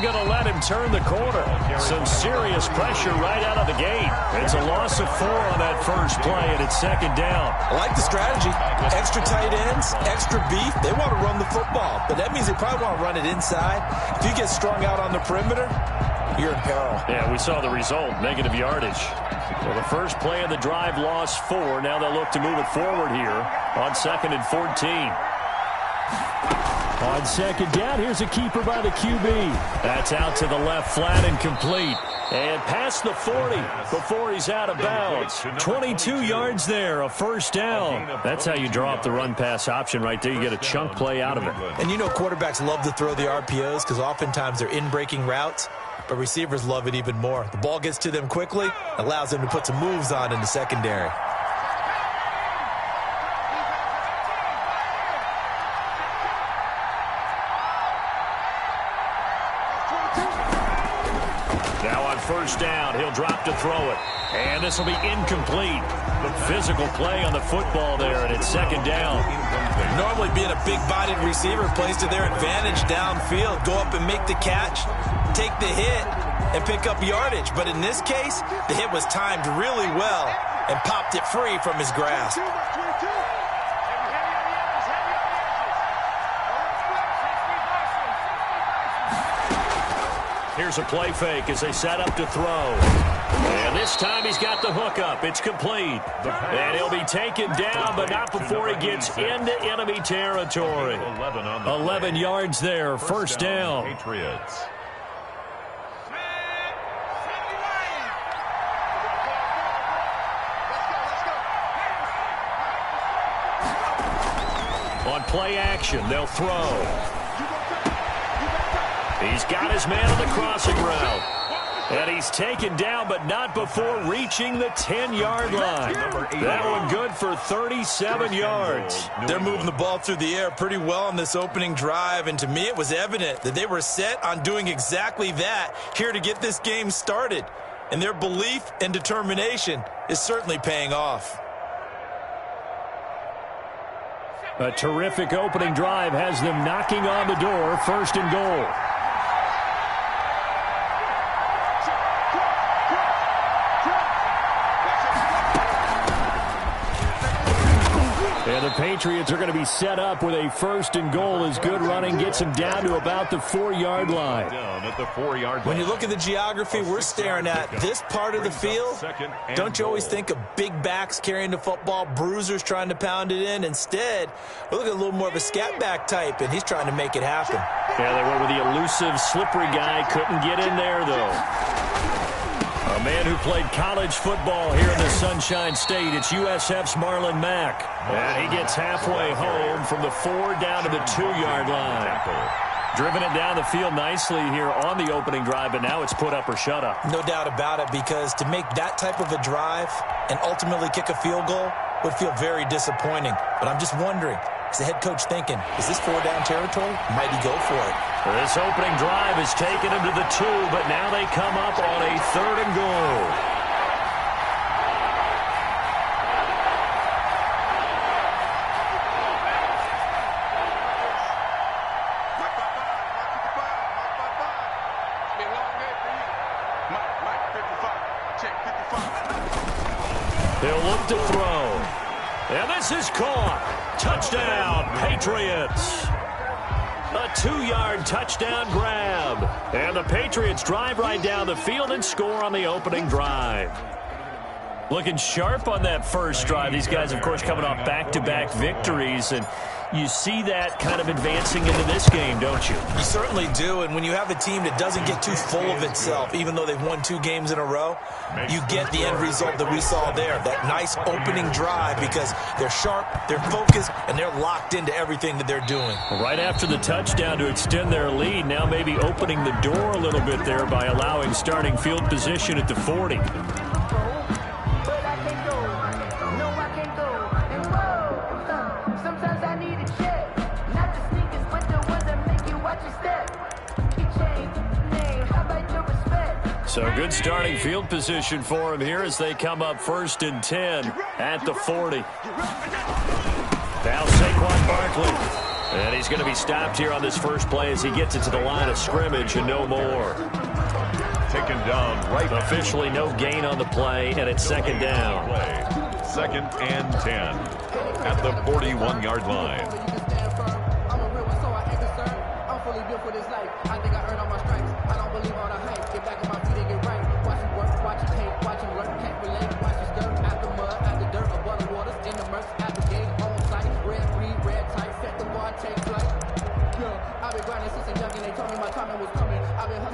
going to let him turn the corner. Some serious pressure right out of the gate. It's a loss of 4 on that first play, and it's second down. I like the strategy. Extra tight ends, extra beef. They want to run the football, but that means they probably want to run it inside. If you get strung out on the perimeter, you're in peril. Yeah, we saw the result, negative yardage. Well, the first play of the drive lost 4. Now they'll look to move it forward here on 2nd and 14. On second down, here's a keeper by the QB. That's out to the left, flat and complete. And past the 40 before he's out of bounds. 22 yards there, a first down. That's how you draw up the run-pass option right there. You get a chunk play out of it. And you know quarterbacks love to throw the RPOs because oftentimes they're in-breaking routes, but receivers love it even more. The ball gets to them quickly, allows them to put some moves on in the secondary. First down, he'll drop to throw it. And this will be incomplete. The physical play on the football there, and it's second down. Normally being a big-bodied receiver plays to their advantage downfield. Go up and make the catch, take the hit, and pick up yardage. But in this case, the hit was timed really well and popped it free from his grasp. Here's a play fake as they set up to throw. And this time he's got the hook up. It's complete. And he'll be taken down, but not before he gets into enemy territory. 11 yards there, first down. On play action, they'll throw. He's got his man on the crossing route. And he's taken down, but not before reaching the 10-yard line. That one good for 37 yards. They're moving the ball through the air pretty well on this opening drive, and to me it was evident that they were set on doing exactly that here to get this game started. And their belief and determination is certainly paying off. A terrific opening drive has them knocking on the door, first and goal. And the Patriots are going to be set up with a first and goal as good running gets them down to about the 4-yard line. When you look at the geography we're staring at, this part of the field, don't you always think of big backs carrying the football, bruisers trying to pound it in? Instead, we're looking at a little more of a scat back type, and he's trying to make it happen. Yeah, they went with the elusive, slippery guy. Couldn't get in there, though. A man who played college football here in the Sunshine State. It's USF's Marlon Mack. And he gets halfway home from the 4 down to the 2-yard line. Driven it down the field nicely here on the opening drive, but now it's put up or shut up. No doubt about it, because to make that type of a drive and ultimately kick a field goal would feel very disappointing. But I'm just wondering, is the head coach thinking, is this 4-down territory? Might he go for it? This opening drive has taken him to the 2, but now they come up on a 3rd and goal. He'll look to throw. And this is caught. Touchdown, Patriots. A 2-yard touchdown grab. And the Patriots drive right down the field and score on the opening drive. Looking sharp on that first drive. These guys, of course, coming off back-to-back victories. And you see that kind of advancing into this game, don't you? You certainly do. And when you have a team that doesn't get too full of itself, even though they've won 2 games in a row, you get the end result that we saw there. That nice opening drive, because they're sharp, they're focused, and they're locked into everything that they're doing. Right after the touchdown to extend their lead, now maybe opening the door a little bit there by allowing starting field position at the 40. So good starting field position for him here as they come up 1st and 10 at the 40. Now Saquon Barkley. And he's going to be stopped here on this first play as he gets it to the line of scrimmage and no more. Taken down right. Officially no gain on the play, and it's second down. Second and 10 at the 41-yard line.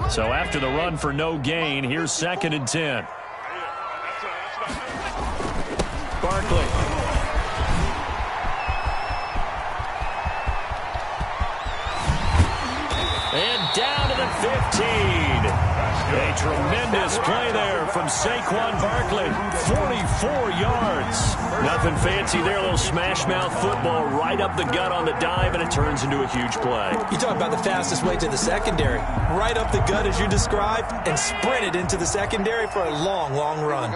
So after the run for no gain, here's second and 10. Barkley. And down to the 15. A tremendous play there from Saquon Barkley. 44 yards. Nothing fancy there. A little smash-mouth football right up the gut on the dive, and it turns into a huge play. You talk about the fastest way to the secondary. Right up the gut as you described, and sprinted into the secondary for a long, long run.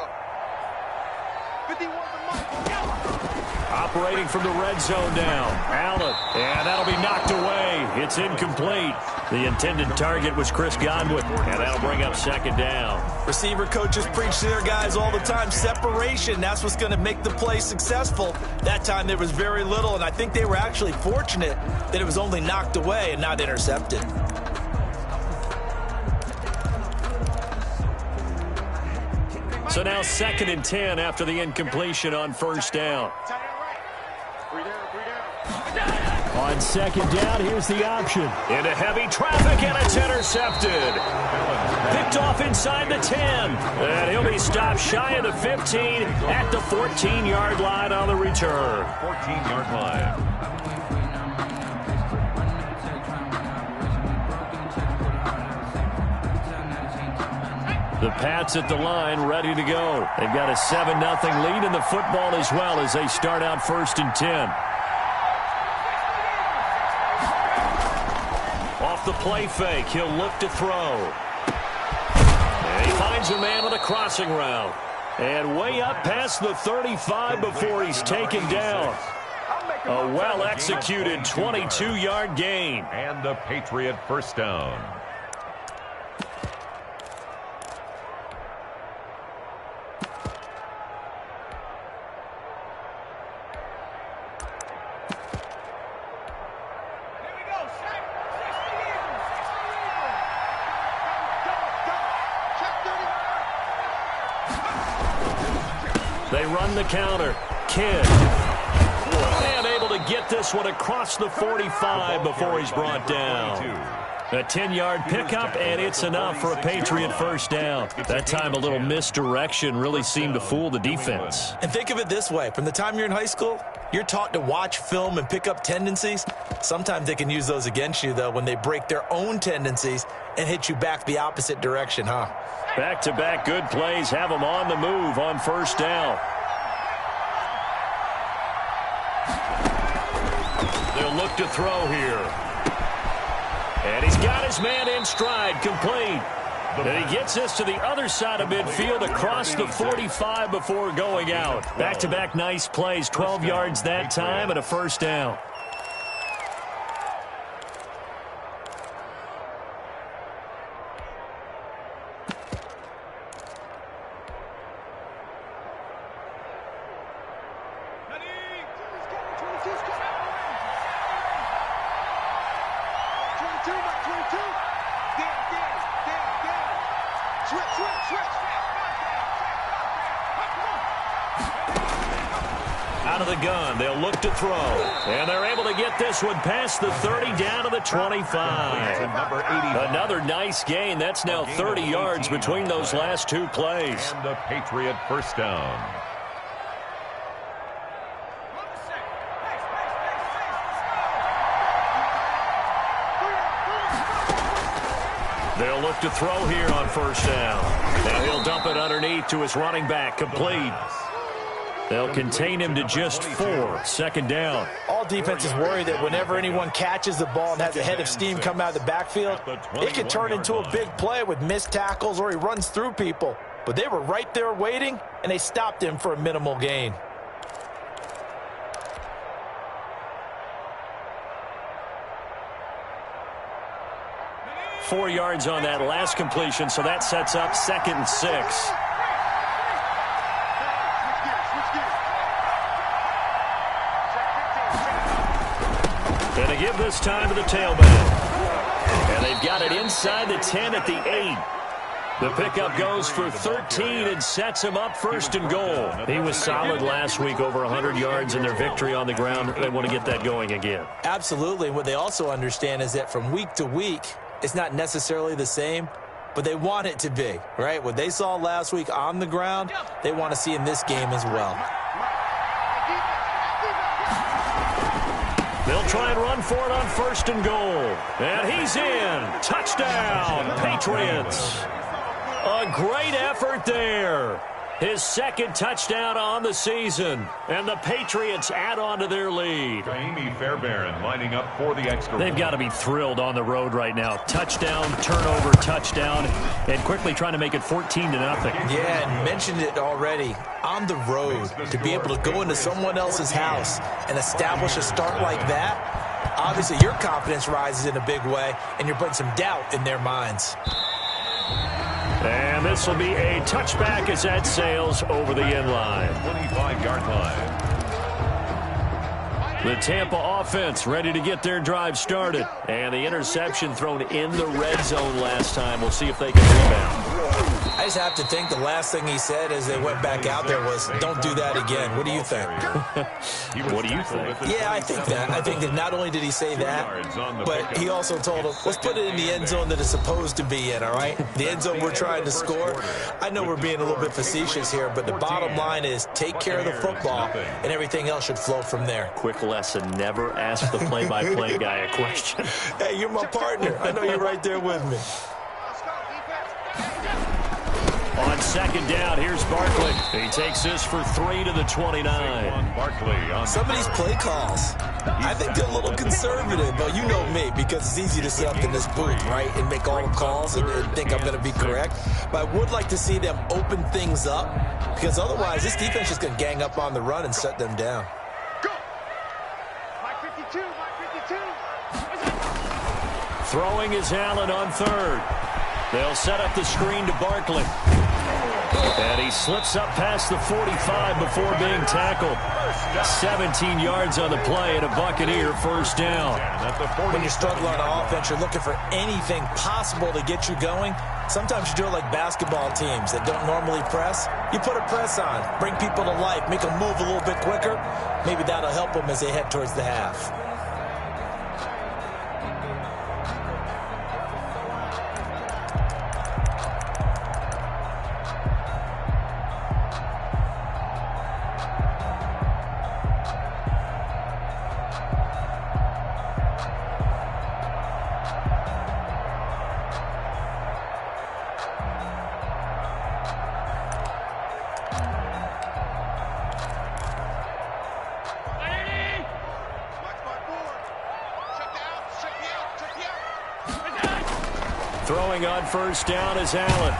Operating from the red zone now. Allen. And that'll be knocked away. It's incomplete. The intended target was Chris Godwin. And that'll bring up second down. Receiver coaches preach to their guys all the time. Separation, that's what's going to make the play successful. That time there was very little, and I think they were actually fortunate that it was only knocked away and not intercepted. So now second and 10 after the incompletion on first down. On second down, here's the option. Into heavy traffic, and it's intercepted. Picked off inside the 10. And he'll be stopped shy of the 15 at the 14-yard line on the return. 14-yard line. The Pats at the line, ready to go. They've got a 7-0 lead in the football as well as they start out first and 10. Off the play fake, he'll look to throw. And he finds a man on a crossing route. And way up past the 35 before he's taken down. A well-executed 22-yard gain. And a Patriot first down. They run the counter. Kidd. And able to get this one across the 45 before he's brought down. A 10-yard pickup, and it's enough for a Patriot first down. That time a little misdirection really seemed to fool the defense. And think of it this way. From the time you're in high school, you're taught to watch film and pick up tendencies. Sometimes they can use those against you, though, when they break their own tendencies and hit you back the opposite direction, huh? Back-to-back good plays have them on the move on first down. They'll look to throw here. And he's got his man in stride, complete. And he gets this to the other side of midfield across the 45 before going out. Back-to-back nice plays, 12 yards that time and a first down. Out of the gun, they'll look to throw. And they're able to get this one past the 30 down to the 25. Another nice gain. That's now 30 yards between those last two plays. And a Patriot first down. They'll look to throw here on first down. Now he'll dump it underneath to his running back, complete. They'll contain him to just 4. Second down. All defenses worry that whenever anyone catches the ball and has a head of steam come out of the backfield, it can turn into a big play with missed tackles or he runs through people. But they were right there waiting, and they stopped him for a minimal gain. 4 yards on that last completion, so that sets up 2nd and 6. And they give this time to the tailback. And they've got it inside the 10 at the 8. The pickup goes for 13 and sets him up 1st and goal. He was solid last week, over 100 yards in their victory on the ground. They want to get that going again. Absolutely. And what they also understand is that from week to week, it's not necessarily the same, but they want it to be, right? What they saw last week on the ground, they want to see in this game as well. They'll try and run for it on 1st and goal. And he's in. Touchdown, Patriots. A great effort there. His 2nd touchdown on the season. And the Patriots add on to their lead. Amy Fairbairn lining up for the extra. They've got to be thrilled on the road right now. Touchdown, turnover, touchdown, and quickly trying to make it 14-0. Yeah, and mentioned it already. On the road, to be able to go into someone else's house and establish a start like that, obviously your confidence rises in a big way, and you're putting some doubt in their minds. And this will be a touchback as that sails over the end line. 25-yard line. The Tampa offense ready to get their drive started. And the interception thrown in the red zone last time. We'll see if they can rebound. I just have to think the last thing he said as they went back out there was, don't do that again. What do you think? What do you think? Yeah, I think that. I think that not only did he say that, but he also told him, let's put it in the end zone that it's supposed to be in, all right? The end zone we're trying to score. I know we're being a little bit facetious here, but the bottom line is take care of the football, and everything else should flow from there. Quick lesson, never ask the play-by-play guy a question. Hey, you're my partner. I know you're right there with me. On 2nd down, here's Barkley. He takes this for 3 to the 29. Some of these play calls, I think they're a little conservative, but you know me, because it's easy to sit up in this booth, right, and make all the calls and think I'm going to be correct. But I would like to see them open things up, because otherwise this defense is going to gang up on the run and shut them down. Throwing is Allen on 3rd. They'll set up the screen to Barkley. And he slips up past the 45 before being tackled. 17 yards on the play and a Buccaneer 1st down. When you're struggling on offense, you're looking for anything possible to get you going. Sometimes you do it like basketball teams that don't normally press. You put a press on, bring people to life, make them move a little bit quicker. Maybe that'll help them as they head towards the half. Throwing on 1st down is Allen.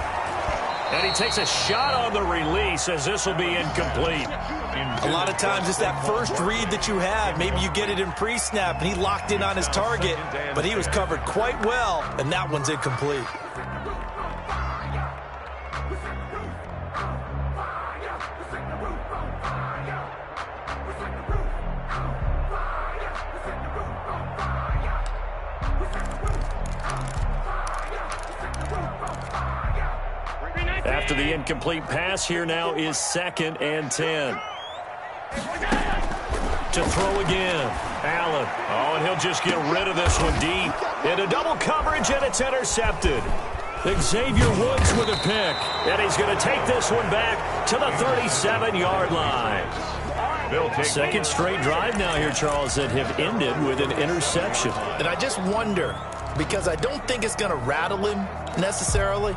And he takes a shot on the release as this will be incomplete. A lot of times it's that first read that you have. Maybe you get it in pre-snap and he locked in on his target, but he was covered quite well, and that one's incomplete. After the incomplete pass, here now is 2nd and 10. To throw again. Allen. Oh, and he'll just get rid of this one deep. Into double coverage, and it's intercepted. Xavier Woods with a pick. And he's going to take this one back to the 37-yard line. 2nd straight drive now here, Charles, that have ended with an interception. And I just wonder, because I don't think it's going to rattle him necessarily,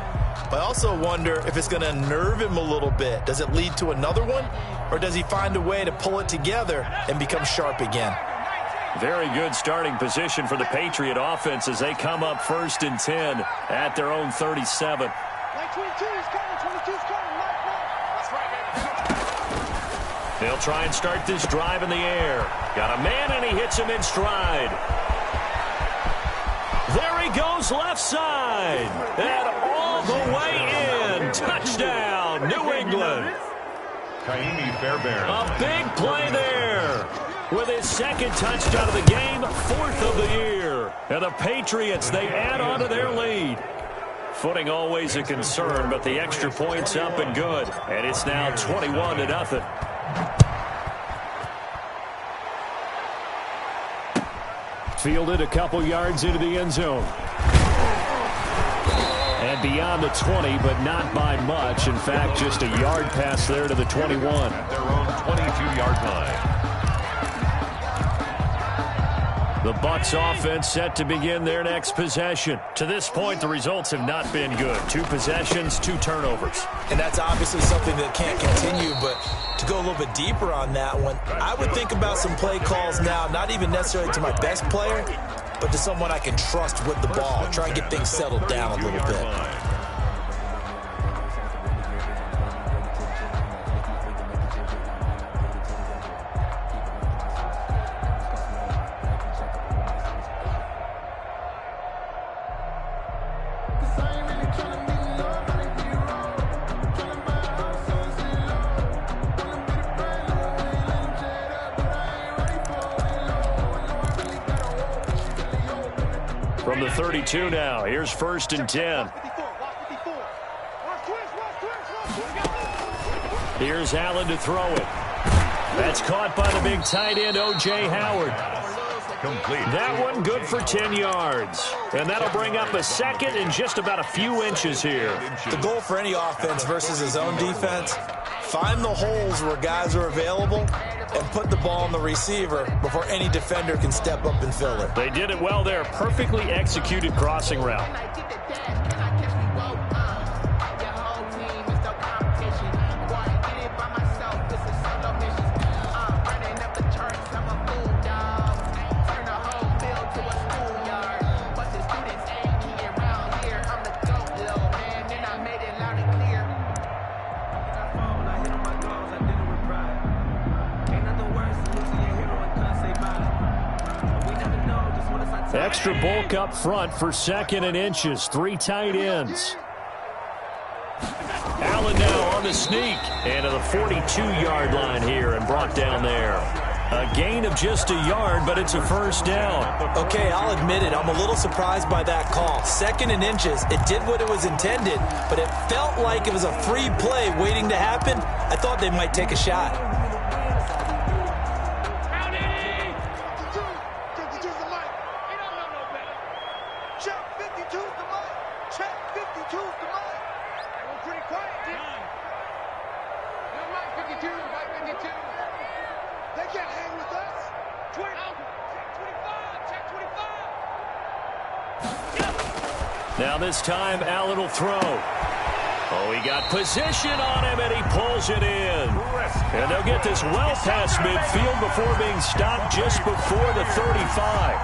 but I also wonder if it's going to nerve him a little bit. Does it lead to another one, or does he find a way to pull it together and become sharp again? Very good starting position for the Patriot offense as they come up 1st and 10 at their own 37. They'll try and start this drive in the air. Got a man, and he hits him in stride. There he he goes left side. And all the way in. Touchdown, New England. A big play there. With his second touchdown of the game, 4th of the year. And the Patriots, they add on to their lead. Footing always a concern, but the extra point's up and good. And it's now 21-0. Fielded a couple yards into the end zone. And beyond the 20, but not by much. In fact, just a yard pass there to the 21. At their own 22-yard line. The Bucs offense set to begin their next possession. To this point, the results have not been good. 2 possessions, 2 turnovers. And that's obviously something that can't continue, but to go a little bit deeper on that one, I would think about some play calls now, not even necessarily to my best player, but to someone I can trust with the ball. Try and get things settled down a little bit. From the 32 now, here's 1st and 10. Here's Allen to throw it. That's caught by the big tight end, O.J. Howard. Complete. That one good for 10 yards. And that'll bring up a second and just about a few inches here. The goal for any offense versus his own defense, find the holes where guys are available and put the ball on the receiver before any defender can step up and fill it. They did it well there. Perfectly executed crossing route. Extra bulk up front for 2nd and inches. 3 tight ends. Allen now on the sneak. And to the 42-yard line here and brought down there. A gain of just a yard, but it's a 1st down. Okay, I'll admit it. I'm a little surprised by that call. 2nd and inches. It did what it was intended, but it felt like it was a free play waiting to happen. I thought they might take a shot. Now this time, Allen will throw. Oh, he got position on him, and he pulls it in. And they'll get this well past midfield before being stopped just before the 35.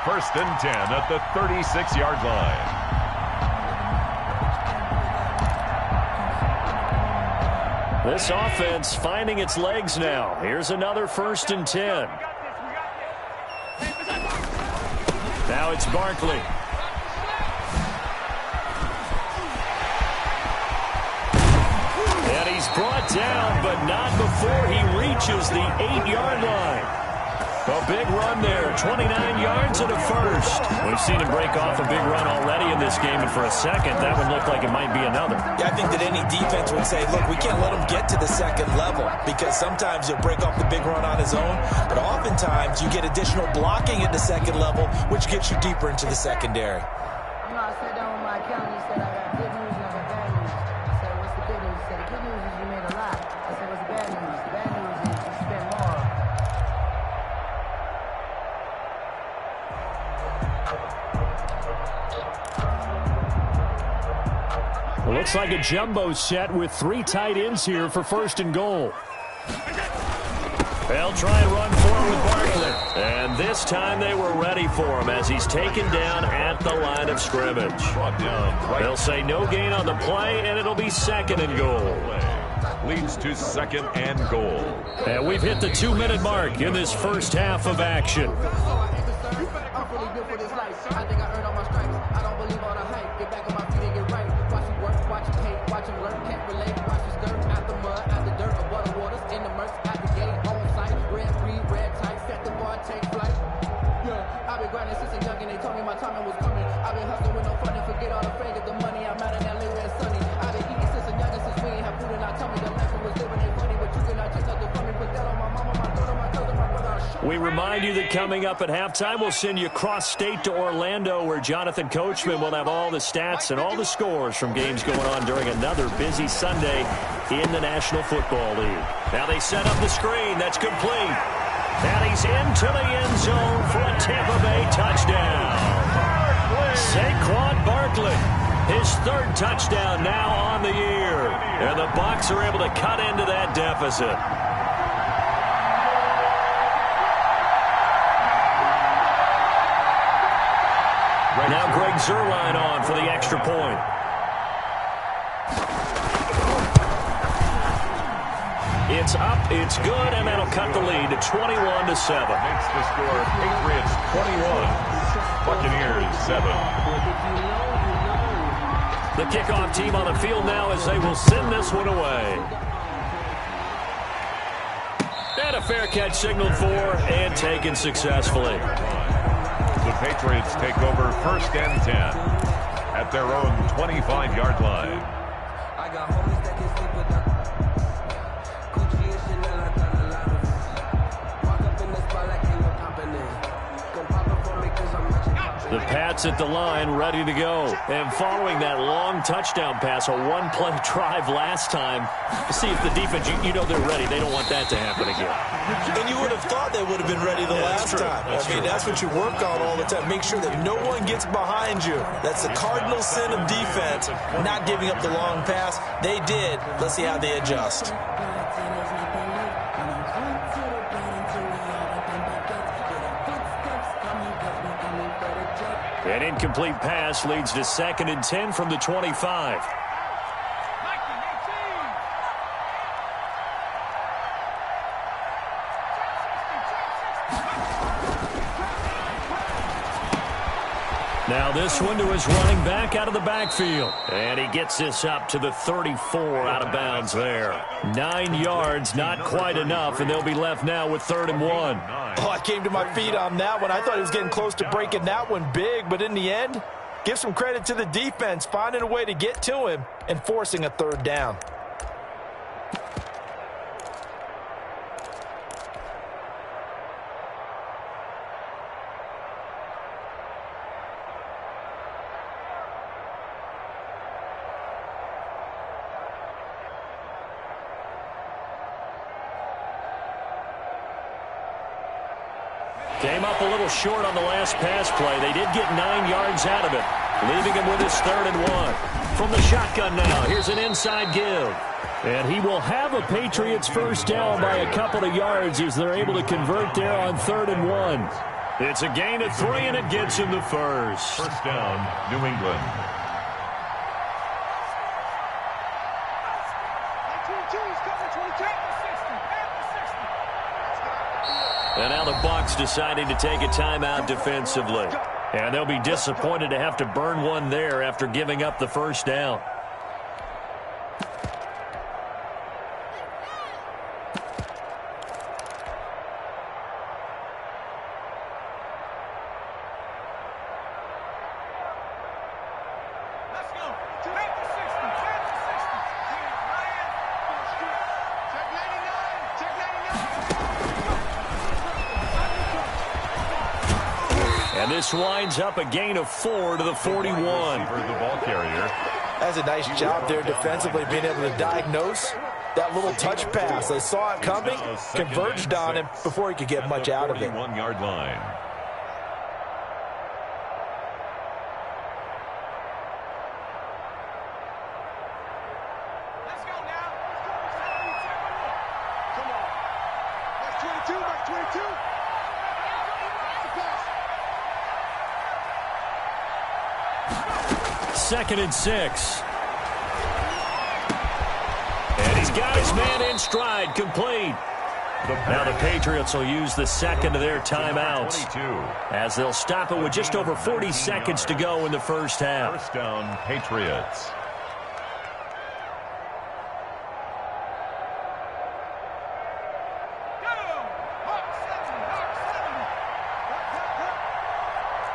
1st and 10 at the 36-yard line. This offense finding its legs now. Here's another 1st and 10. Now it's Barkley. And he's brought down, but not before he reaches the 8-yard line. A big run there, 29 yards and a 1st. We've seen him break off a big run already in this game, and for a second, that would look like it might be another. Yeah, I think that any defense would say, look, we can't let him get to the 2nd level, because sometimes he'll break off the big run on his own, but oftentimes you get additional blocking at the 2nd level, which gets you deeper into the secondary. You know, I sat down with my accountant. He said, I got good news and I got bad news. I said, what's the good news? He said, the good news is you made a lot. I said, what's the bad news? The bad news is you spent more. It looks like a jumbo set with 3 tight ends here for 1st and goal. They'll try and run forward with Barkley. And this time they were ready for him as he's taken down at the line of scrimmage. They'll say no gain on the play, and it'll be 2nd and goal. Leads to 2nd and goal. And we've hit the 2-minute mark in this first half of action. my timing was coming. I've been hustling with no fun and forget all the fame. Get the money, I'm out in LA where it's sunny. I've been eating since a youngin' since we ain't have food in our tummy. The life we was living ain't funny, but you cannot take nothing from me. Put that on my mama, my daughter, my cousin, my brother. We remind you that coming up at halftime, we'll send you across state to Orlando, where Jonathan Coachman will have all the stats and all the scores from games going on during another busy Sunday in the National Football League. Now they set up the screen. That's complete. And he's into the end zone for a Tampa Bay touchdown. Saquon Barkley, his third touchdown now on the year. And the Bucs are able to cut into that deficit. Now Greg Zuerlein on for the extra point. It's up, it's good, and that'll cut the lead to 21-7. Makes the score Patriots 21, Buccaneers 7. The kickoff team on the field now as they will send this one away. And a fair catch signaled for and taken successfully. The Patriots take over 1st and 10 at their own 25-yard line. I got homies that can sleep without Gucci and Chanel. I got a lot of them. Walk up in the spot like ain't no poppin' in. Come pop it for me cause I'm matching poppin'. The Pats at the line, ready to go. And following that long touchdown pass, a one-play drive last time, see if the defense, you know they're ready. They don't want that to happen again. And you would have thought they would have been ready the last time. That's what you work on all the time. Make sure that no one gets behind you. That's the cardinal sin of defense, not giving up the long pass. They did. Let's see how they adjust. An incomplete pass leads to 2nd and 10 from the 25. Now this one to his running back out of the backfield. And he gets this up to the 34 out of bounds there. 9 yards, not quite enough, and they'll be left now with 3rd and 1. Oh, I came to my feet on that one. I thought he was getting close to breaking that one big, but in the end, give some credit to the defense, finding a way to get to him and forcing a 3rd down. Came up a little short on the last pass play. They did get 9 yards out of it, leaving him with his 3rd and 1. From the shotgun now, here's an inside give. And he will have a Patriots first down by a couple of yards as they're able to convert there on 3rd and 1. It's a gain of 3, and it gets him the first. First down, New England. And now the Bucs deciding to take a timeout defensively. And they'll be disappointed to have to burn one there after giving up the first down. And this winds up a gain of 4 to the 41. The ball carrier. That's a nice job there defensively, being able to diagnose that little touch pass. They saw it coming, converged on him before he could get much out of it. 41-yard line. Let's go now. Come on. That's 22, that's 22. 2nd and 6. And he's got his man in stride, complete. Now the Patriots will use the 2nd of their timeouts as they'll stop it with just over 40 seconds to go in the first half. First down, Patriots.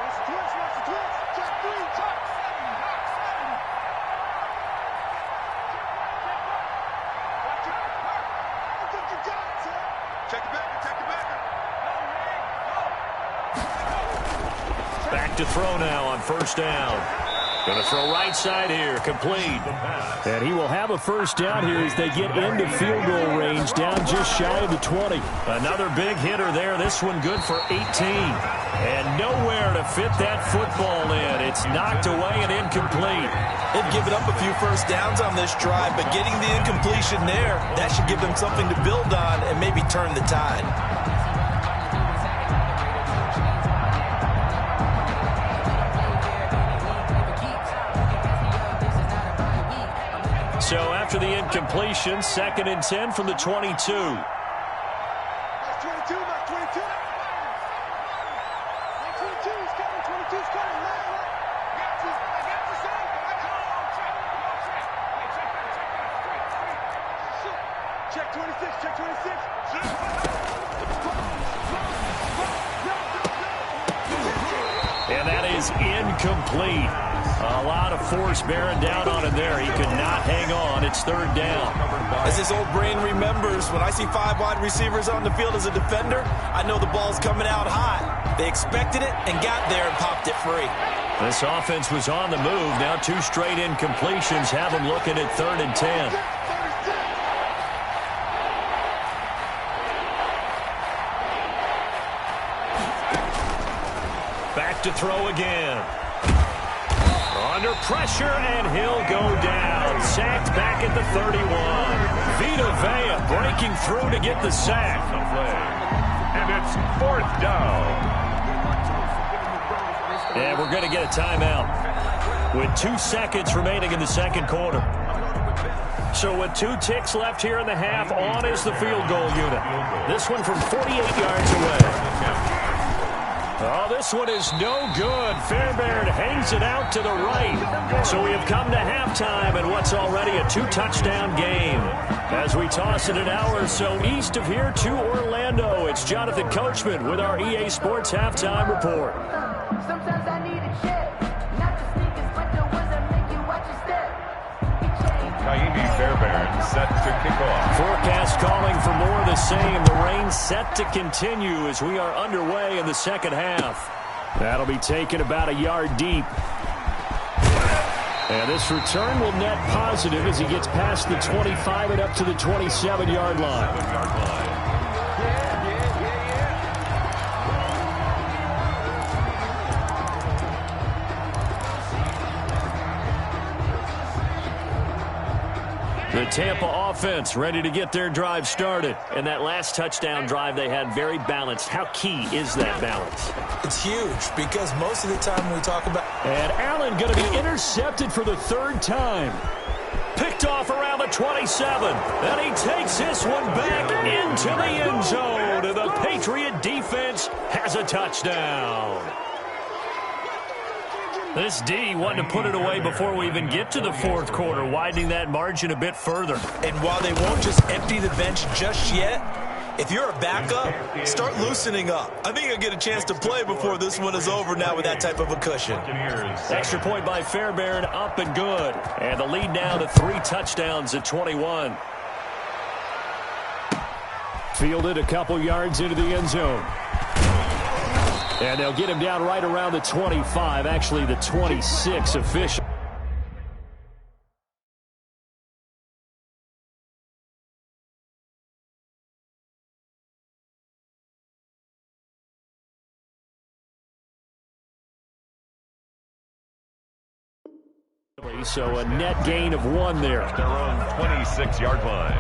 Let's back to throw now on first down. Going to throw right side here, complete. And he will have a first down here as they get into field goal range, down just shy of the 20. Another big hitter there. This one good for 18. And nowhere to fit that football in. It's knocked away and incomplete. They've given up a few first downs on this drive, but getting the incompletion there, that should give them something to build on and maybe turn the tide. So after the incompletion, 2nd and 10 from the 22. Check 26, check 26. And that is incomplete. A lot of force bearing down on him there. He could not hang on. It's 3rd down. As his old brain remembers, when I see 5 wide receivers on the field as a defender, I know the ball's coming out hot. They expected it and got there and popped it free. This offense was on the move. Now 2 straight incompletions have them looking at 3rd and 10. Back to throw again. Under pressure, and he'll go down. Sacked back at the 31. Vita Vea breaking through to get the sack. And it's 4th down. And we're going to get a timeout with 2 seconds remaining in the 2nd quarter. So with 2 ticks left here in the half, on is the field goal unit. This one from 48 yards away. Oh, this one is no good. Fairbairn hangs it out to the right. So we have come to halftime in what's already a 2-touchdown game. As we toss it an hour or so east of here to Orlando, it's Jonathan Coachman with our EA Sports Halftime Report. Sometimes I need a check, not the sneakers, but the ones that make you watch your step. Naimi Fairbairn set to kick off. Forecast calling for more of the same. The rain set to continue as we are underway in the 2nd half. That'll be taken about a yard deep. And this return will net positive as he gets past the 25 and up to the 27-yard line. The Tampa offense ready to get their drive started. And that last touchdown drive they had very balanced. How key is that balance? It's huge because most of the time we talk about... And Allen going to be intercepted for the 3rd time. Picked off around the 27. And he takes this one back into the end zone. And the Patriot defense has a touchdown. This D wanting to put it away before we even get to the 4th quarter, widening that margin a bit further. And while they won't just empty the bench just yet, if you're a backup, start loosening up. I think you'll get a chance to play before this one is over now with that type of a cushion. Extra point by Fairbairn, up and good. And the lead now to 3 touchdowns at 21. Fielded a couple yards into the end zone. And they'll get him down right around the 25, actually the 26 official. So a net gain of 1 there. Their own 26-yard line.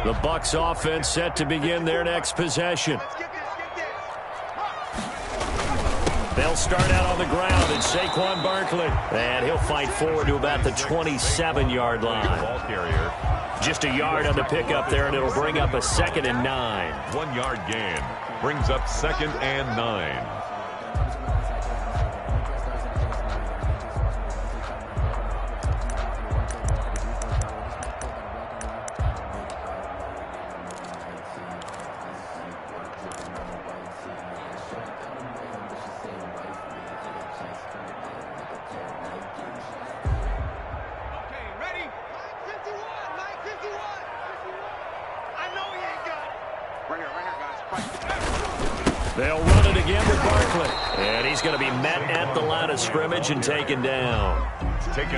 The Bucs offense set to begin their next possession. They'll start out on the ground, and Saquon Barkley. And he'll fight forward to about the 27-yard line. Ball carrier. Just a yard on the pickup there, and it'll bring up a 2nd and 9. 1-yard gain. Brings up 2nd and 9. They'll run it again with Barkley. And he's going to be met at the line of scrimmage and taken down.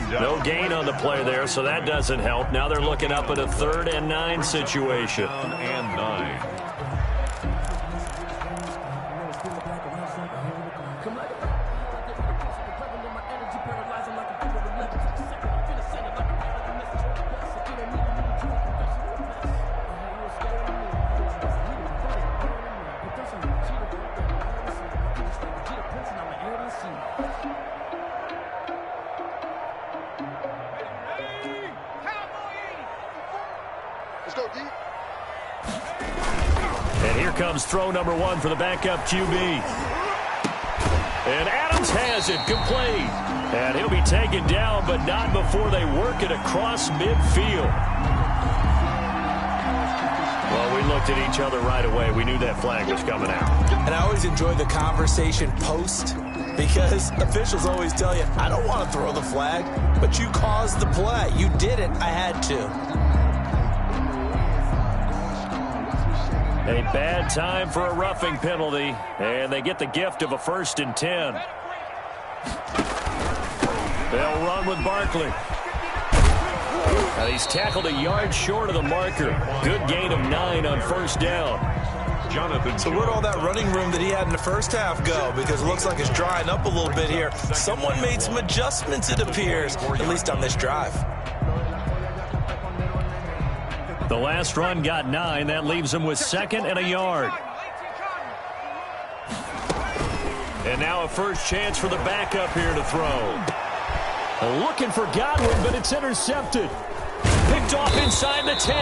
No gain on the play there, so that doesn't help. Now they're looking up at a 3rd and 9 situation. 3rd and 9. And here comes throw number 1 for the backup QB. And Adams has it complete. And he'll be taken down, but not before they work it across midfield. Well, we looked at each other right away. We knew that flag was coming out. And I always enjoy the conversation post, because officials always tell you, I don't want to throw the flag, but you caused the play. You did it. I had to. A bad time for a roughing penalty, and they get the gift of a 1st and 10. They'll run with Barkley. And he's tackled a yard short of the marker. Good gain of 9 on 1st down. So where'd all that running room that he had in the first half go? Because it looks like it's drying up a little bit here. Someone made some adjustments, it appears, at least on this drive. The last run got 9. That leaves him with 2nd and a yard. And now a first chance for the backup here to throw. Looking for Godwin, but it's intercepted. Picked off inside the 10.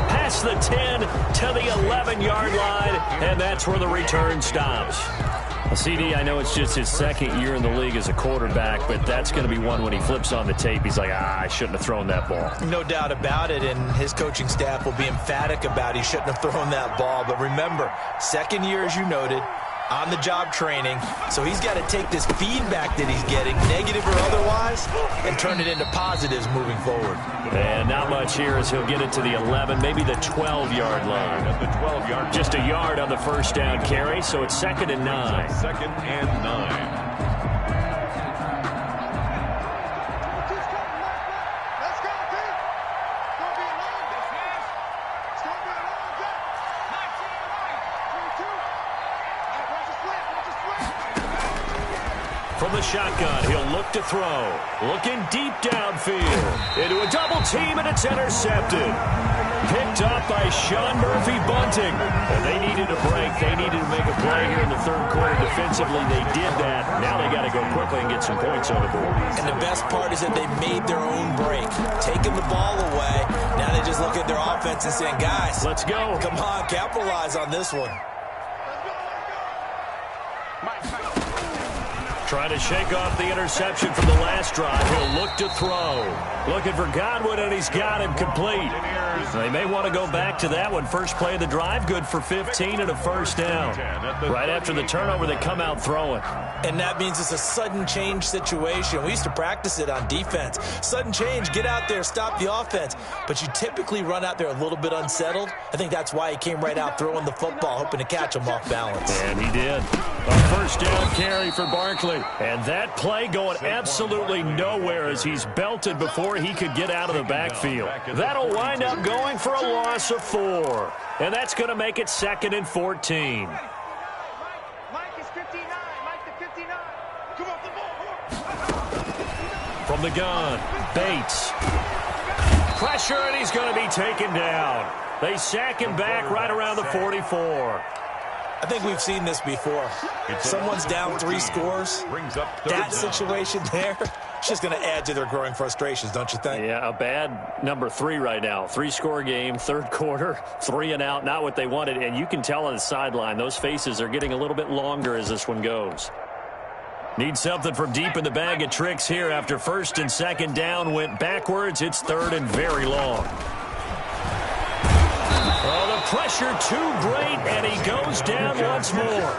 Past the 10 to the 11-yard line. And that's where the return stops. CD, I know it's just his 2nd year in the league as a quarterback, but that's going to be one when he flips on the tape. He's like, I shouldn't have thrown that ball. No doubt about it, and his coaching staff will be emphatic about he shouldn't have thrown that ball. But remember, 2nd year, as you noted, on-the-job training, so he's got to take this feedback that he's getting, negative or otherwise, and turn it into positives moving forward. And not much here as he'll get it to the 11, maybe the 12-yard line. At the 12-yard, just a yard on the first down carry, so it's 2nd and 9. 2nd and 9. From the shotgun, he'll look to throw. Looking deep downfield. Into a double team, and it's intercepted. Picked up by Sean Murphy Bunting. And they needed a break. They needed to make a play here in the 3rd quarter. Defensively, they did that. Now they got to go quickly and get some points on the board. And the best part is that they made their own break. Taking the ball away. Now they just look at their offense and saying, guys, let's go. Come on, capitalize on this one. Trying to shake off the interception from the last drive. He'll look to throw. Looking for Godwin, and he's got him complete. They may want to go back to that one. First play of the drive, good for 15 and a 1st down. Right after the turnover, they come out throwing. And that means it's a sudden change situation. We used to practice it on defense. Sudden change, get out there, stop the offense. But you typically run out there a little bit unsettled. I think that's why he came right out throwing the football, hoping to catch him off balance. And he did. A first down carry for Barkley. And that play going absolutely nowhere as he's belted before he could get out of the backfield. That'll wind up going for a loss of 4. And that's going to make it 2nd and 14. Mike is 59. Mike the 59. Come on, the ball. From the gun, Bates. Pressure, and he's going to be taken down. They sack him back right around the 44. I think we've seen this before. Someone's down 3 scores. That situation there, it's just going to add to their growing frustrations, don't you think? Yeah, a bad number 3 right now. 3-score game, 3rd quarter, 3 and out, not what they wanted. And you can tell on the sideline, those faces are getting a little bit longer as this one goes. Need something from deep in the bag of tricks here after 1st and 2nd down went backwards. It's 3rd and very long. Oh, the pressure too great, and he goes down once more.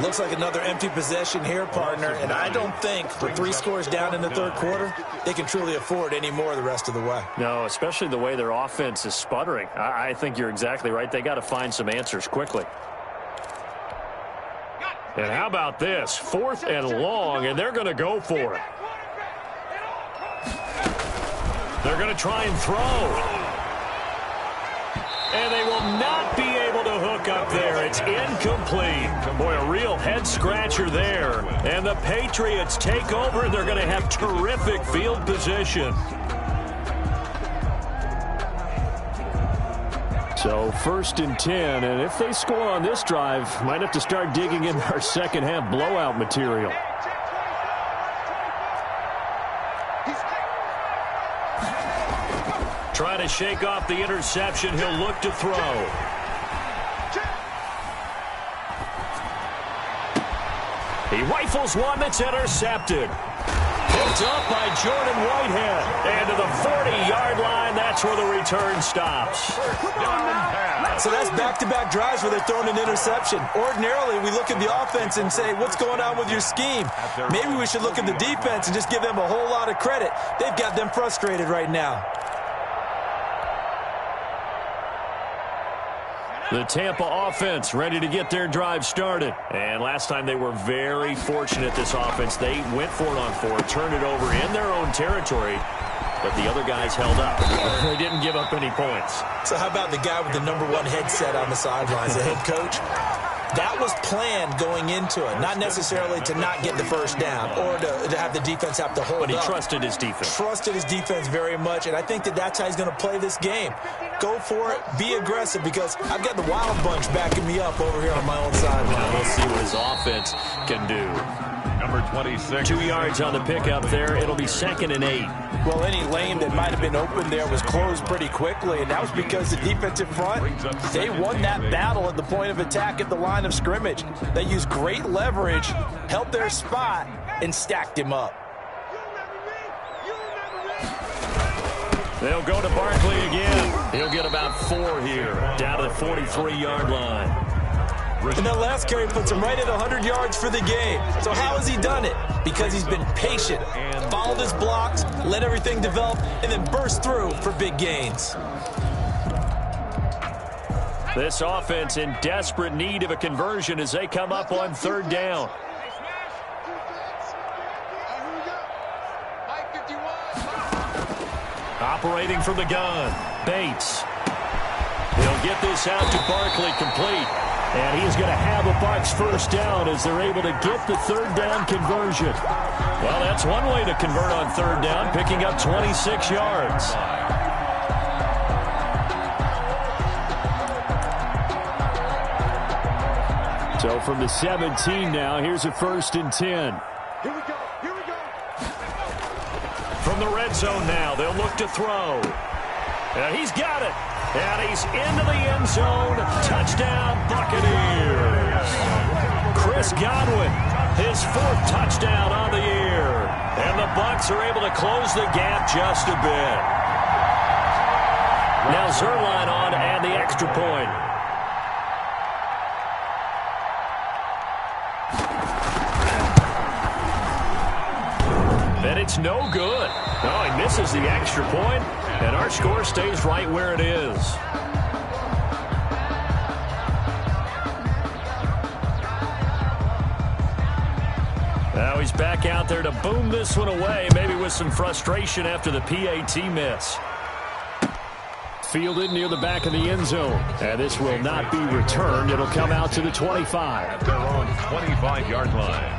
Looks like another empty possession here, partner, and I don't think with 3 scores down in the third quarter, they can truly afford any more the rest of the way. No, especially the way their offense is sputtering. I think you're exactly right. They got to find some answers quickly. And how about this? 4th and long, and they're going to go for it. They're going to try and throw. And they will not be able to hook up there. It's incomplete. Boy, a real head-scratcher there. And the Patriots take over, and they're going to have terrific field position. So 1st and 10, and if they score on this drive, might have to start digging in our second-half blowout material. Trying to shake off the interception. He'll look to throw. He rifles one that's intercepted. Picked up by Jordan Whitehead. And to the 40-yard line, that's where the return stops. So that's back-to-back drives where they're throwing an interception. Ordinarily, we look at the offense and say, what's going on with your scheme? Maybe we should look at the defense and just give them a whole lot of credit. They've got them frustrated right now. The Tampa offense ready to get their drive started. And last time they were very fortunate, this offense. They went for it on 4, turned it over in their own territory, but the other guys held up. They didn't give up any points. So how about the guy with the #1 headset on the sidelines, the head coach? That was planned going into it, not necessarily to not get the first down or to have the defense have to hold up. But he trusted his defense. Trusted his defense very much, and I think that that's how he's going to play this game. Go for it, be aggressive, because I've got the wild bunch backing me up over here on my own sideline. We'll see what his offense can do. Number 26. 2 yards on the pickup there. It'll be 2nd and 8. Well, any lane that might have been open there was closed pretty quickly, and that was because the defensive front, they won that battle at the point of attack at the line of scrimmage. They used great leverage, held their spot, and stacked him up. They'll go to Barkley again. He'll get about 4 here, down to the 43-yard line. And that last carry puts him right at 100 yards for the game. So how has he done it? Because he's been patient, followed his blocks, let everything develop, and then burst through for big gains. This offense in desperate need of a conversion as they come up on 3rd down. Operating from the gun, Bates. He'll get this out to Barkley, complete. And he's going to have a Bucs first down as they're able to get the 3rd down conversion. Well, that's one way to convert on 3rd down, picking up 26 yards. So from the 17 now, here's a 1st and 10. Here we go. Here we go. From the red zone now, they'll look to throw. And he's got it. And he's into the end zone. Touchdown, Buccaneers. Chris Godwin, his 4th touchdown on the year. And the Bucs are able to close the gap just a bit. Now Zerline on and the extra point. And it's no good. Oh, he misses the extra point, and our score stays right where it is. Now he's back out there to boom this one away, maybe with some frustration after the PAT miss. Fielded near the back of the end zone. And this will not be returned. It'll come out to the 25. At their own 25-yard line.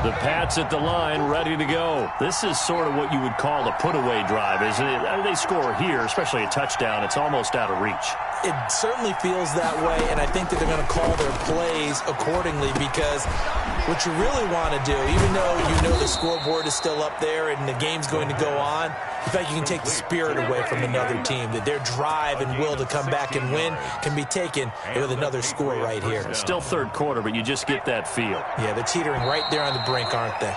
The Pats at the line, ready to go. This is sort of what you would call a put-away drive, isn't it? They score here, especially a touchdown. It's almost out of reach. It certainly feels that way, and I think that they're going to call their plays accordingly, because what you really want to do, even though you know the scoreboard is still up there and the game's going to go on, In fact, you can take the spirit away from another team, that their drive and will to come back and win can be taken with another score right here. Still third quarter, but you just get that feel. Yeah, they're teetering right there on the brink, aren't they?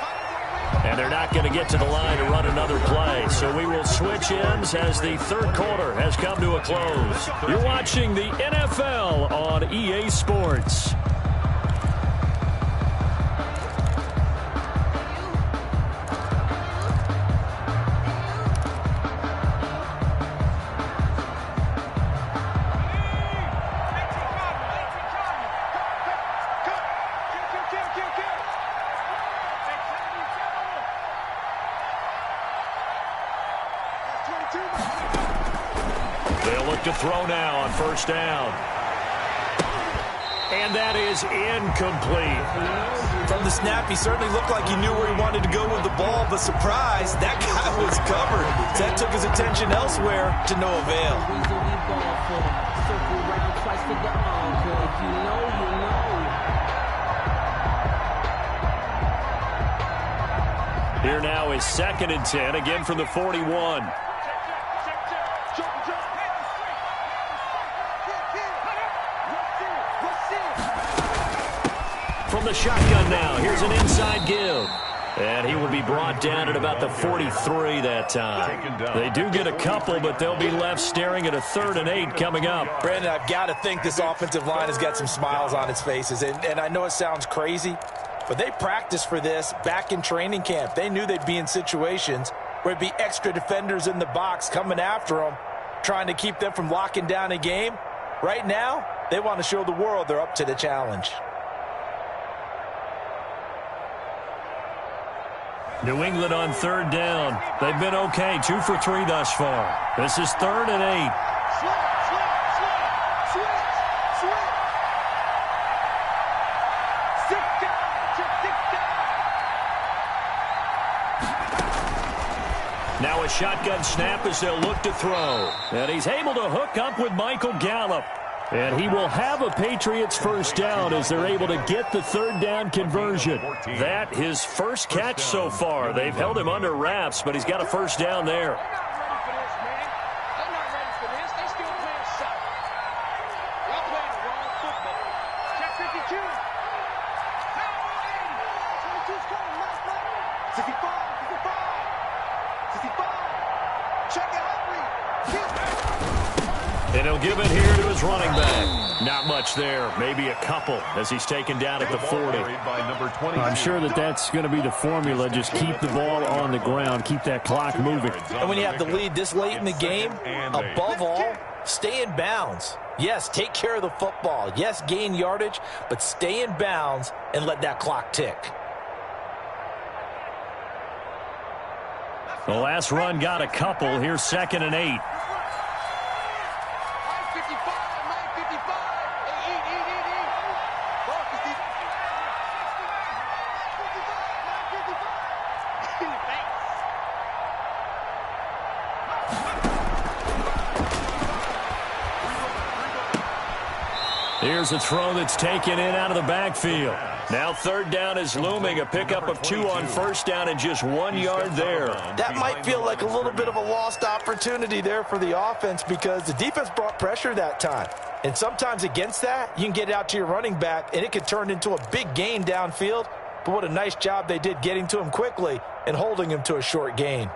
And they're not going to get to the line to run another play. So we will switch ends as the third quarter has come to a close. You're watching the NFL on EA Sports. They'll look to throw now on first down. And that is incomplete. From the snap, he certainly looked like he knew where he wanted to go with the ball, but surprise, that guy was covered. That took his attention elsewhere to no avail. Here now is 2nd and 10, again from the 41. From the shotgun now, here's an inside give. And he will be brought down at about the 43 that time. They do get a couple, but they'll be left staring at a 3rd and 8 coming up. Brandon, I've got to think this offensive line has got some smiles on its faces. And I know it sounds crazy, but they practiced for this back in training camp. They knew they'd be in situations where it'd be extra defenders in the box coming after them, trying to keep them from locking down a game. Right now, they want to show the world they're up to the challenge. New England on 3rd down. They've been okay, 2 for 3 thus far. This is 3rd and 8. Now a shotgun snap as they'll look to throw. And he's able to hook up with Michael Gallup. And he will have a Patriots first down as they're able to get the 3rd down conversion. That his first catch so far. They've held him under wraps, but he's got a first down there. And he'll give it here to his running back. Not much there. Maybe a couple as he's taken down at the 40. I'm sure that's going to be the formula. Just keep the ball on the ground. Keep that clock moving. And when you have the lead this late in the game, above all, stay in bounds. Yes, take care of the football. Yes, gain yardage, but stay in bounds and let that clock tick. The last run got a couple. Here's 2nd and 8. Here's a throw that's taken in out of the backfield. Now 3rd down is looming. A pickup of 2 on first down and just 1 yard there. That might feel like a little bit of a lost opportunity there for the offense because the defense brought pressure that time. And sometimes against that, you can get out to your running back, and it could turn into a big gain downfield. But what a nice job they did getting to him quickly and holding him to a short gain.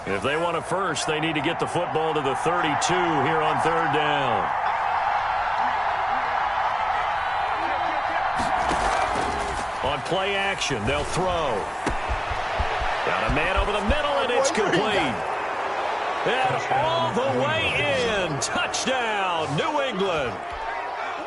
If they want a first, they need to get the football to the 32 here on 3rd down. On play action, they'll throw. Got a man over the middle, and it's complete. And all the way in. Touchdown, New England.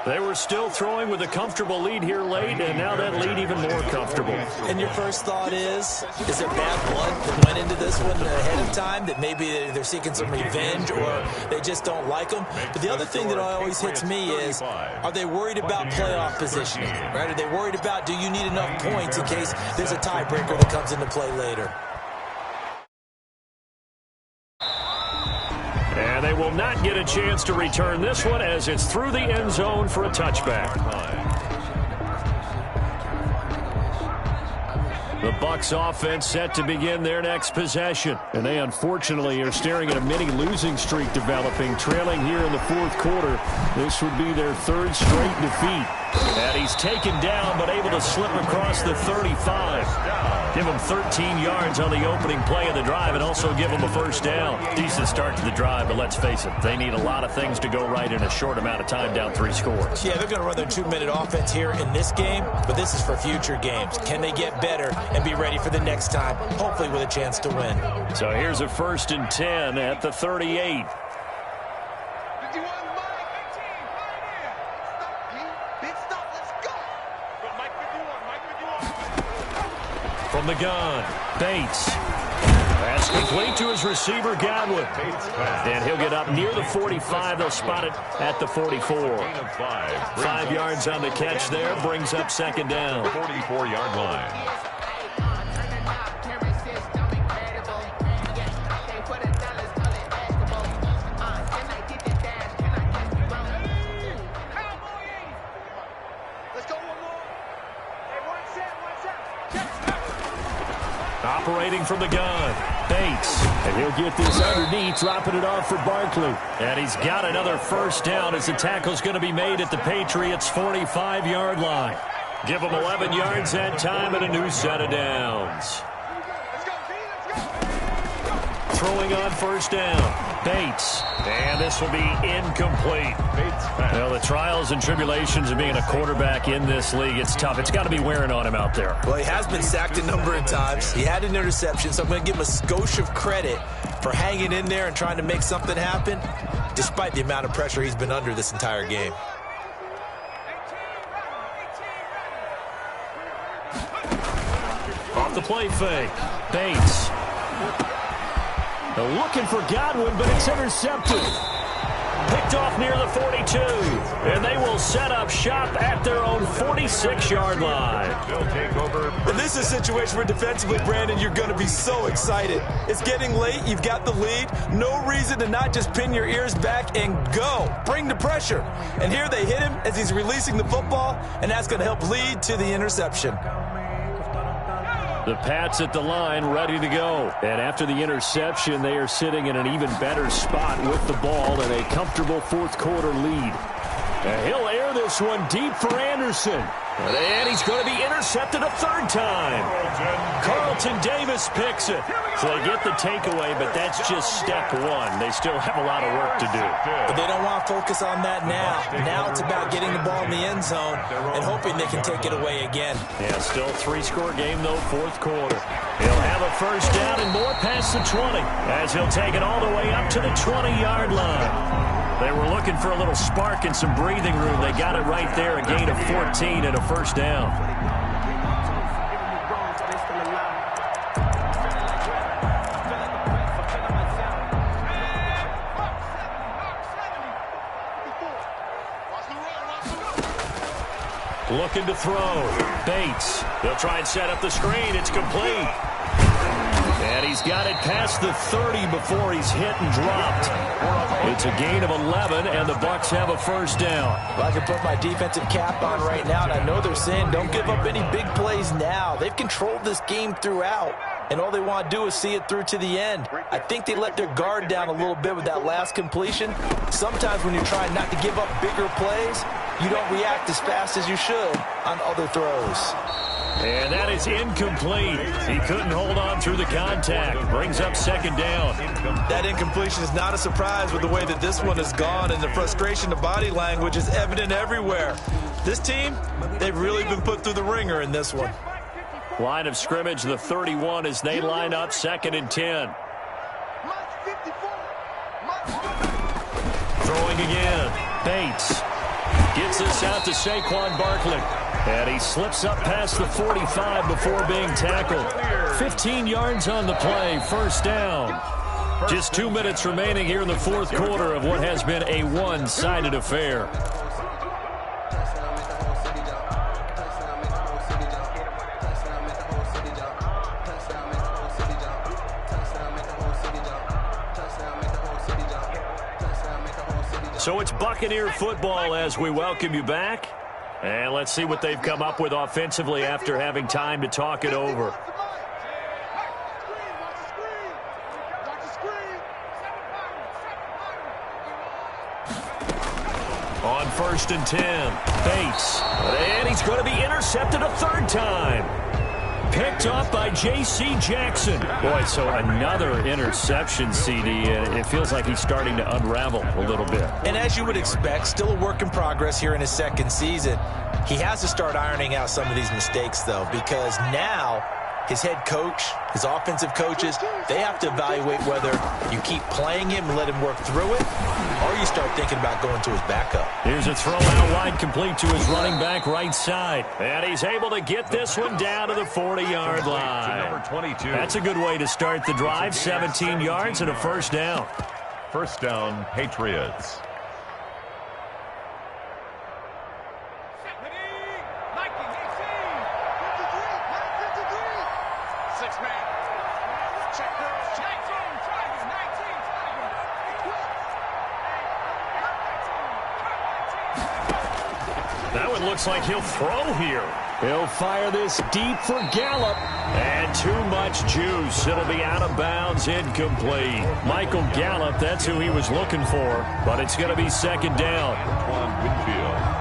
They were still throwing with a comfortable lead here late, and now that lead even more comfortable. And your first thought is there bad blood that went into this one ahead of time, that maybe they're seeking some revenge or they just don't like them? But the other thing that always hits me is, are they worried about playoff positioning? Right? Are they worried about, do you need enough points in case there's a tiebreaker that comes into play later? And they will not get a chance to return this one as it's through the end zone for a touchback. The Bucs offense set to begin their next possession. And they unfortunately are staring at a mini losing streak developing, trailing here in the fourth quarter. This would be their third straight defeat. And he's taken down but able to slip across the 35. Give him 13 yards on the opening play of the drive and also give him a first down. Decent start to the drive, but let's face it, they need a lot of things to go right in a short amount of time, down 3 scores. Yeah, they're going to run their 2-minute offense here in this game, but this is for future games. Can they get better and be ready for the next time, hopefully with a chance to win? So here's a 1st and 10 at the 38. From the gun, Bates. That's complete to his receiver, Godwin. And he'll get up near the 45. They'll spot it at the 44. 5 yards on the catch there, brings up 2nd down. 44-yard line. Operating from the gun, Bates. And he'll get this underneath, dropping it off for Barkley. And he's got another first down as the tackle's going to be made at the Patriots' 45-yard line. Give them 11 yards that time and a new set of downs. Throwing on 1st down, Bates. And this will be incomplete. Well, the trials and tribulations of being a quarterback in this league, it's tough. It's got to be wearing on him out there. Well, he has been sacked a number of times. He had an interception, so I'm going to give him a skosh of credit for hanging in there and trying to make something happen, despite the amount of pressure he's been under this entire game. Off the play fake, Bates. They're looking for Godwin, but it's intercepted. Picked off near the 42. And they will set up shop at their own 46-yard line. They'll take over. And this is a situation where defensively, Brandon, you're going to be so excited. It's getting late. You've got the lead. No reason to not just pin your ears back and go. Bring the pressure. And here they hit him as he's releasing the football, and that's going to help lead to the interception. The Pats at the line, ready to go. And after the interception, they are sitting in an even better spot with the ball and a comfortable fourth quarter lead. And he'll air this one deep for Anderson. And he's going to be intercepted a 3rd time. Carlton Davis picks it. So they get the takeaway, but that's just step 1. They still have a lot of work to do. But they don't want to focus on that now. Now it's about getting the ball in the end zone and hoping they can take it away again. Yeah, still 3-score game, though, fourth quarter. He'll have a first down and more past the 20 as he'll take it all the way up to the 20-yard line. They were looking for a little spark and some breathing room. They got it right there, a gain of 14 and a first down. Looking to throw. Bates. They'll try and set up the screen. It's complete. And he's got it past the 30 before he's hit and dropped. It's a gain of 11, and the Bucs have a first down. Well, I can put my defensive cap on right now, and I know they're saying don't give up any big plays now. They've controlled this game throughout, and all they want to do is see it through to the end. I think they let their guard down a little bit with that last completion. Sometimes when you're trying not to give up bigger plays, you don't react as fast as you should on other throws. And that is incomplete. He couldn't hold on through the contact. Brings up 2nd down. That incompletion is not a surprise with the way that this one has gone, and the frustration of body language is evident everywhere. This team, they've really been put through the ringer in this one. Line of scrimmage, the 31, as they line up 2nd and 10. Throwing again. Bates gets this out to Saquon Barkley. And he slips up past the 45 before being tackled. 15 yards on the play, first down. Just 2 minutes remaining here in the fourth quarter of what has been a one-sided affair. So it's Buccaneer football as we welcome you back. And let's see what they've come up with offensively after having time to talk it over. On 1st and 10, Bates. And he's going to be intercepted a third time. Picked off by J.C. Jackson. Boy, so another interception, CD, and it feels like he's starting to unravel a little bit. And as you would expect, still a work in progress here in his second season. He has to start ironing out some of these mistakes, though, because now his head coach, his offensive coaches, they have to evaluate whether you keep playing him and let him work through it, or you start thinking about going to his backup. Here's a throw out wide, complete to his running back right side. And he's able to get this one down to the 40-yard line. Number 22. That's a good way to start the drive. 17 yards and a first down. First down, Patriots. That one looks like he'll throw here. He'll fire this deep for Gallup. And too much juice. It'll be out of bounds, incomplete. Michael Gallup, that's who he was looking for. But it's going to be second down. Antoine Winfield.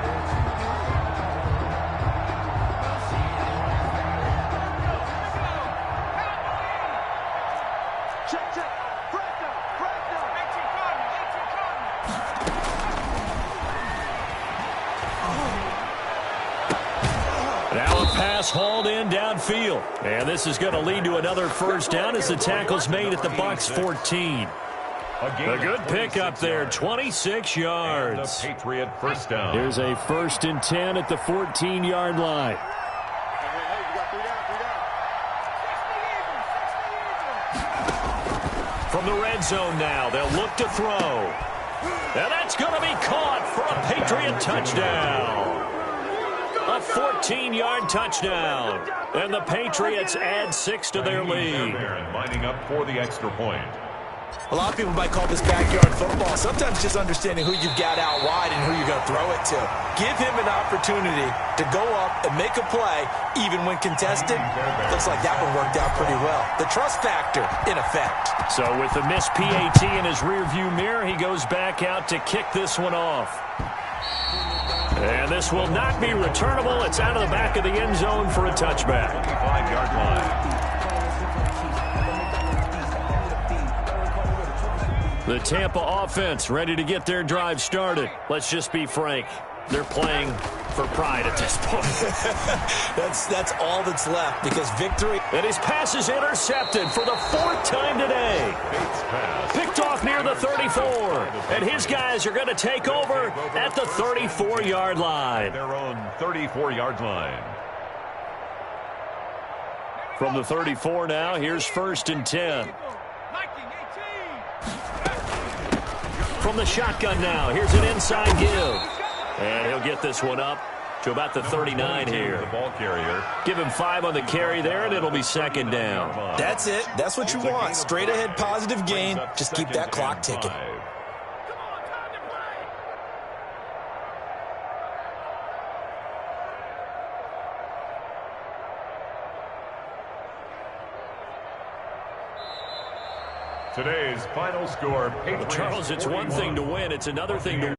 Hauled in downfield. And this is going to lead to another first down as the tackle's made at the Bucs 14. A good pickup there, 26 yards. And the Patriot first down. Here's a 1st and 10 at the 14-yard line. From the red zone now, they'll look to throw. And that's going to be caught for a Patriot touchdown. A 14-yard touchdown. And the Patriots add 6 to their lead. Lining up for the extra point. A lot of people might call this backyard football. Sometimes just understanding who you've got out wide and who you're going to throw it to. Give him an opportunity to go up and make a play, even when contested. Looks like that one worked out pretty well. The trust factor in effect. So with the missed PAT in his rearview mirror, he goes back out to kick this one off. And this will not be returnable. It's out of the back of the end zone for a touchback. 25-yard line. The Tampa offense ready to get their drive started. Let's just be frank. They're playing for pride at this point. That's all that's left because victory. And his pass is intercepted for the 4th time today. Picked off near the 34. And his guys are going to take over at the 34-yard line. Their own 34-yard line. From the 34 now, here's 1st and 10. From the shotgun now, here's an inside give. And he'll get this one up to about the 39 here. The ball carrier. Give him 5 on the carry there, and it'll be second down. That's it. That's what you want. Straight ahead positive gain. Just keep that clock ticking. Today's final score, Patriots Charles, it's one thing to win. It's another thing to